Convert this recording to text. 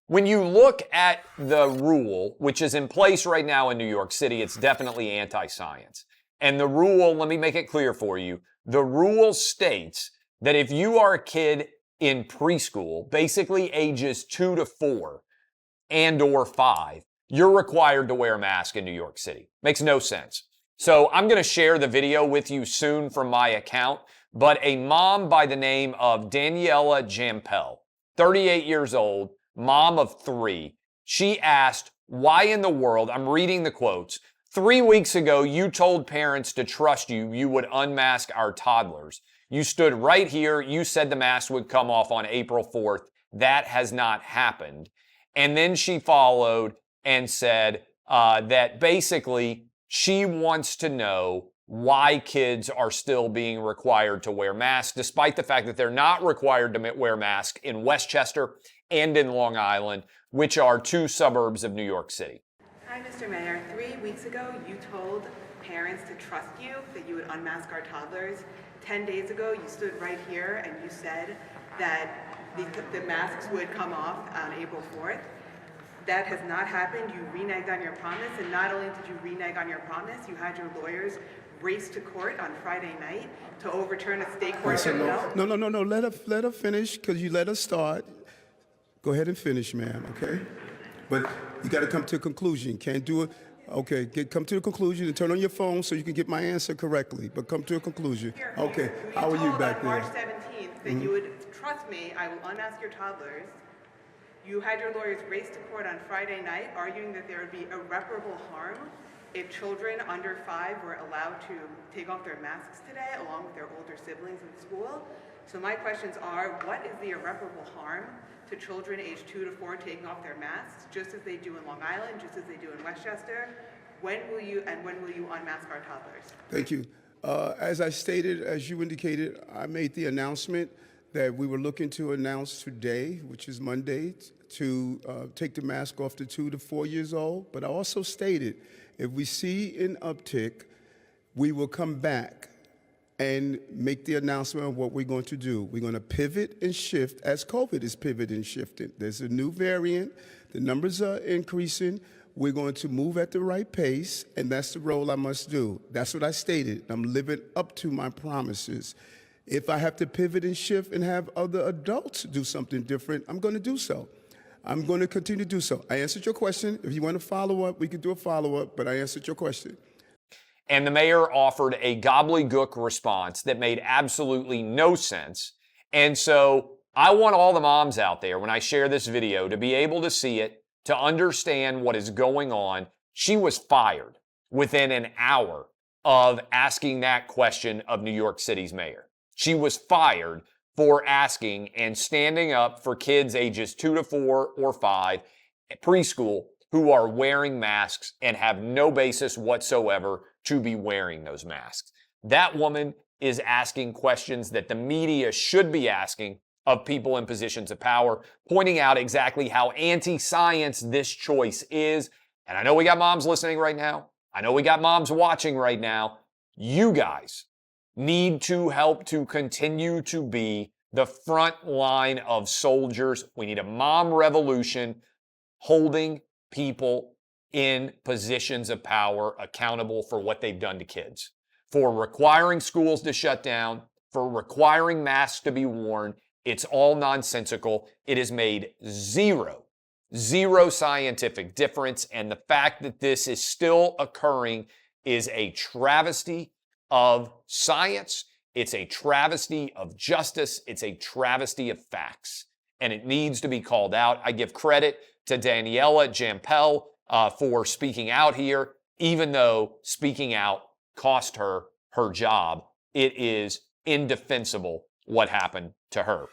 When you look at the rule, which is in place right now in New York City, it's definitely anti-science. And the rule, let me make it clear for you, the rule states that if you are a kid in preschool, basically ages 2 to 4 and or 5, you're required to wear a mask in New York City. Makes no sense. So I'm going to share the video with you soon from my account, but a mom by the name of Daniela Jampel, 38 years old, mom of 3, she asked, why in the world, I'm reading the quotes, 3 weeks ago you told parents to trust you, you would unmask our toddlers. You stood right here, you said the mask would come off on April 4th. That has not happened. And then she followed and said that basically she wants to know why kids are still being required to wear masks, despite the fact that they're not required to wear masks in Westchester and in Long Island, which are 2 suburbs of New York City. Hi, Mr. Mayor. 3 weeks ago, you told parents to trust you, that you would unmask our toddlers. 10 days ago, you stood right here and you said that the masks would come off on April 4th. That has not happened. You reneged on your promise, and not only did you renege on your promise, you had your lawyers race to court on Friday night to overturn a state court. No. Let her finish, because you let her start. Go ahead and finish, ma'am, okay? But you got to come to a conclusion. Can't do it. Okay, come to a conclusion and turn on your phone so you can get my answer correctly. But come to a conclusion. Okay, how are you back there? March 17th that you would trust me, I will unmask your toddlers. You had your lawyers race to court on Friday night, arguing that there would be irreparable harm if children under 5 were allowed to take off their masks today, along with their older siblings in school. So my questions are, what is the irreparable harm to children aged 2 to 4 taking off their masks, just as they do in Long Island, just as they do in Westchester? When will you unmask our toddlers? Thank you. As I stated, as you indicated, I made the announcement that we were looking to announce today, which is Monday, to take the mask off to 2 to 4 years old. But I also stated, if we see an uptick, we will come back and make the announcement of what we're going to do. We're going to pivot and shift as COVID is pivoting and shifting. There's a new variant. The numbers are increasing. We're going to move at the right pace, and that's the role I must do. That's what I stated. I'm living up to my promises. If I have to pivot and shift and have other adults do something different, I'm going to do so. I'm going to continue to do so. I answered your question. If you want to follow up, we can do a follow-up, but I answered your question. And the mayor offered a gobbledygook response that made absolutely no sense. And so I want all the moms out there, when I share this video, to be able to see it, to understand what is going on. She was fired within an hour of asking that question of New York City's mayor. She was fired for asking and standing up for kids ages 2 to 4 or 5, preschool, who are wearing masks and have no basis whatsoever to be wearing those masks. That woman is asking questions that the media should be asking of people in positions of power, pointing out exactly how anti-science this choice is. And I know we got moms listening right now. I know we got moms watching right now. You guys need to help to continue to be the front line of soldiers. We need a mom revolution holding people in positions of power accountable for what they've done to kids, for requiring schools to shut down, for requiring masks to be worn. It's all nonsensical. It has made zero scientific difference. And the fact that this is still occurring is a travesty of science. It's a travesty of justice. It's a travesty of facts. And it needs to be called out. I give credit to Daniela Jampel for speaking out here, even though speaking out cost her her job. It is indefensible what happened to her.